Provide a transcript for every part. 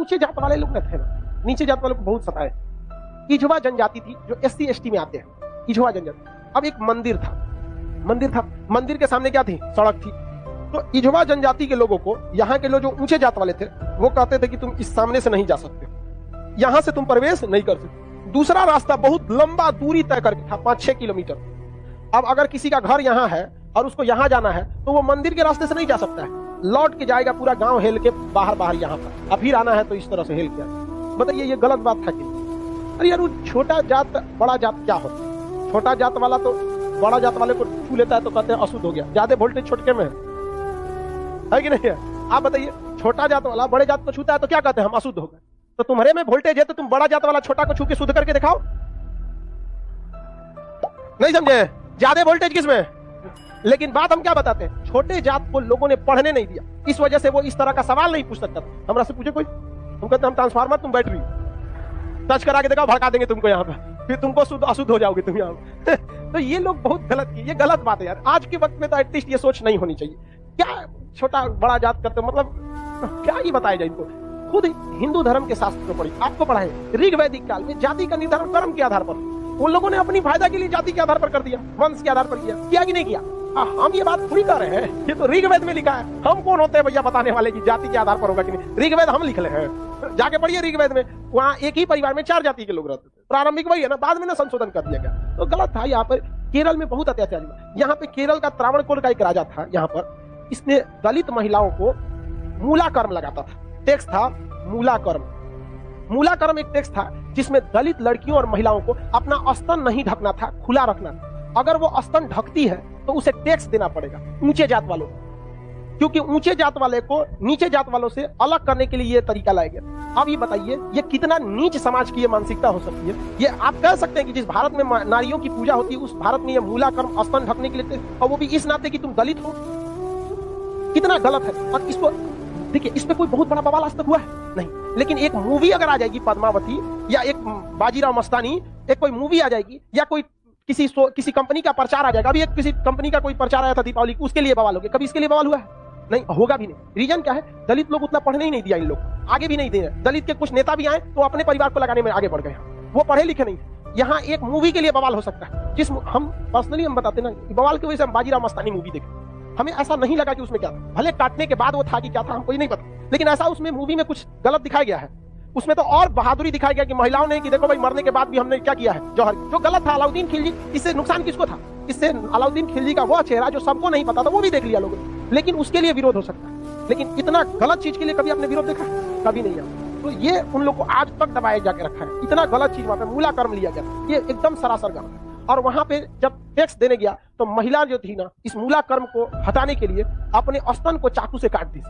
ऊंचे जात वाले लोग न थे ना, नीचे जात वालों को बहुत सताए। इजवा जनजाति थी जो SC ST में आते हैं, इजवा जनजाति। अब एक मंदिर था, मंदिर के सामने क्या थी? सड़क थी। तो इजवा जनजाति के लोगों को यहाँ के लोग जो ऊंचे जात वाले थे वो कहते थे कि तुम इस सामने से नहीं जा सकते, यहां से तुम प्रवेश नहीं कर सकते। दूसरा रास्ता बहुत लंबा दूरी तय करके था, 5-6 किलोमीटर। अब अगर किसी का घर यहाँ है और उसको यहाँ जाना है तो वो मंदिर के रास्ते से नहीं जा सकता है, लौट के जाएगा पूरा गांव हिल के बाहर यहाँ पर, अब फिर आना है तो इस तरह से हिल के। बताइए ये गलत बात था कि? अरे यार वो छोटा जात बड़ा जात क्या होता है? छोटा जात वाला तो बड़ा जात वाले को छू लेता है तो कहते हैं अशुद्ध हो गया, ज्यादा वोल्टेज छोटके में है कि नहीं है? आप बताइए, छोटा जात वाला बड़े जात को छूता है तो क्या कहते हैं? हम अशुद्ध हो गए। तो तुम्हारे में वोल्टेज है तो तुम बड़ा जात वाला छोटा को छू के शुद्ध करके दिखाओ। नहीं समझे? ज्यादा वोल्टेज किसमें? लेकिन बात हम क्या बताते हैं, छोटे जात को लोगों ने पढ़ने नहीं दिया, इस वजह से वो इस तरह का सवाल नहीं पूछ सकता था। हमरा से पूछे कोई, हम कहते हम ट्रांसफार्मर, तुम बैटरी टच करा के दिखाओ, भड़का देंगे तुमको यहाँ पे, फिर तुमको अशुद्ध हो जाओगे तुम यहाँ पे। तो ये लोग बहुत गलत किए, ये गलत बात है यार। आज के वक्त में तो एटलीस्ट ये सोच नहीं होनी चाहिए। क्या छोटा बड़ा जात करते हो, मतलब क्या ही बताया जाए इनको? खुद हिंदू धर्म के शास्त्र पढ़ी, आपको पढ़ाए ऋग वैदिक काल में जाति का निर्धारण कर्म के आधार पर, उन लोगों ने अपनी फायदा के लिए जाति के आधार पर कर दिया, वंश के आधार पर किया कि नहीं किया? हम ये बात थोड़ी कर रहे हैं, ये तो ऋग्वेद में लिखा है। हम कौन होते हैं भैया बताने वाले की जाति के आधार पर होगा कि नहीं? ऋग्वेद हम लिख रहे हैं, जाके पढ़िए ऋग्वेद में, वहाँ एक ही परिवार में 4 जाति के लोग रहते थे। प्रारंभिक वही है ना, बाद में ना संशोधन कर दिया गया, तो गलत था। यहाँ पर केरल में बहुत अत्याचार हुआ। यहाँ पे केरल का त्रावणकोर का एक राजा था, यहाँ पर इसने दलित महिलाओं को मूला कर्म लगाता था। टैक्स था मूला कर्म। मूला कर्म एक टैक्स था जिसमें दलित लड़कियों और महिलाओं को अपना स्तन नहीं ढकना था, खुला रखना था। अगर वो स्तन ढकती है तो उसे टैक्स देना पड़ेगा ऊंचे जात वालों को, क्योंकि ऊंचे जात वाले को नीचे जात वालों से अलग करने के लिए ये तरीका लाया गया। अब ये बताइए ये कितना नीच समाज की ये मानसिकता हो सकती है? ये आप कह सकते हैं कि जिस भारत में नारियों की पूजा होती है उस भारत में ये मूला कर्म स्तन ढकने के लिए, और वो भी इस नाते कि तुम दलित हो, कितना गलत है। और इसको देखिए, इस पे कोई बहुत बड़ा बवाल आज तक हुआ है नहीं, लेकिन एक मूवी अगर आ जाएगी पद्मावती, या एक बाजीराव मस्तानी, एक कोई मूवी आ जाएगी, या कोई किसी कंपनी का प्रचार आ जाएगा। अभी एक किसी कंपनी का कोई प्रचार आया था दीपावली, उसके लिए बवाल हो गया। कभी इसके लिए बवाल हुआ है? नहीं, होगा भी नहीं। रीजन क्या है? दलित लोग उतना पढ़ने ही नहीं दिया, इन लोग आगे भी नहीं दे रहे। दलित के कुछ नेता भी आए तो अपने परिवार को लगाने में आगे बढ़ गए, वो पढ़े लिखे नहीं। यहाँ एक मूवी के लिए बवाल हो सकता है, जिस हम पर्सनली हम बताते ना, बवाल की वजह से हम बाजीराव मस्तानी मूवी देखे, हमें ऐसा नहीं लगा कि उसमें क्या था। भले काटने के बाद वो था कि क्या था हमको ही नहीं पता, लेकिन ऐसा उसमें मूवी में कुछ गलत दिखाया गया है। उसमें तो और बहादुरी दिखाया गया कि महिलाओं ने कि देखो भाई मरने के बाद भी हमने क्या किया है, जौहर, जो गलत था। अलाउद्दीन खिलजी, इससे नुकसान किसको था? इससे अलाउद्दीन खिलजी का वो चेहरा जो सबको नहीं पता था वो भी देख लिया लोगों ने, लेकिन उसके लिए विरोध हो सकता है। लेकिन इतना गलत चीज के लिए कभी आपने विरोध देखा? कभी नहीं आया। तो ये उन लोग को आज तक दबाया जाके रखा है। इतना गलत चीज वहां पे मूला कर्म लिया गया, ये एकदम सरासर गलत है। और वहां पे जब टैक्स देने गया तो महिला जो थी ना, इस मूला कर्म को हटाने के लिए अपने स्तन को चाकू से काट दी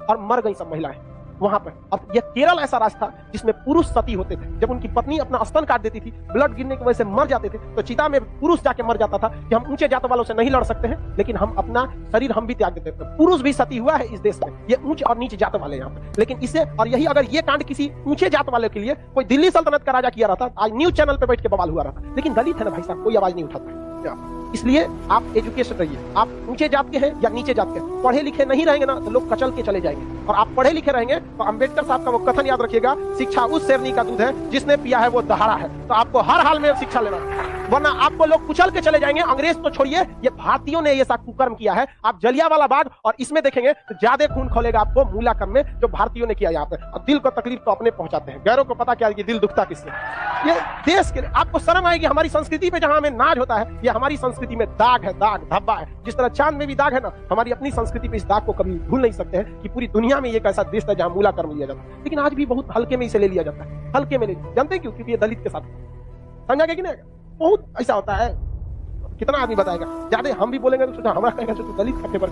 और मर गई सब महिलाएं वहां पर। अब यह केरल ऐसा राज्य था जिसमें पुरुष सती होते थे। जब उनकी पत्नी अपना स्तन काट देती थी, ब्लड गिरने की वजह से मर जाते थे, तो चिता में पुरुष जाके मर जाता था कि हम ऊंचे जात वालों से नहीं लड़ सकते हैं, लेकिन हम अपना शरीर हम भी त्याग देते थे। पुरुष भी सती हुआ है इस देश में, ये ऊंचे और नीचे जात वाले यहाँ पे। लेकिन इसे, और यही अगर ये कांड किसी ऊंचे जात वाले के लिए कोई दिल्ली सल्तनत का राजा किया रहता, आज न्यूज चैनल पे बैठ के बवाल हुआ रहता। लेकिन दलित है ना भाई साहब, कोई आवाज नहीं उठाता। इसलिए आप एजुकेशन रहिए, आप ऊंचे जात के हैं या नीचे जात के, पढ़े लिखे नहीं रहेंगे ना तो लोग कचल के चले जाएंगे। और आप पढ़े लिखे रहेंगे तो अंबेडकर साहब का वो कथन याद रखिएगा, शिक्षा उस शेरनी का दूध है जिसने पिया है वो दहाड़ा है। तो आपको हर हाल में शिक्षा लेना है, वरना आपको लोग कुचल के चले जाएंगे। अंग्रेज तो छोड़िए, ये भारतीयों ने ये सा कुकर्म किया है। आप जलियांवाला बाग और इसमें देखेंगे तो ज्यादा खून खोलेगा आपको मूला कर्म में, जो भारतीयों ने किया यहाँ पे। और दिल को तकलीफ तो अपने पहुंचाते हैं, गैरों को पता क्या है कि दिल दुखता किससे। ये देश के लिए आपको शर्म आएगी। हमारी संस्कृति पे जहां हमें नाज होता है, ये हमारी संस्कृति में दाग है, दाग धब्बा है। जिस तरह चांद में भी दाग है ना, हमारी अपनी संस्कृति पे इस दाग को कभी भूल नहीं सकते हैं कि पूरी दुनिया में एक ऐसा देश था जहां मूला कर्म लिया जाता है। लेकिन आज भी बहुत हल्के में इसे ले लिया जाता है, हल्के में ले। जानते हैं क्यों? क्योंकि ये दलित के साथ समझा गया कि नहीं? बहुत ऐसा होता है। कितना आदमी बताएगा? ज्यादा हम भी बोलेंगे तो हमारा कहेगा तो दलित खट्टे पर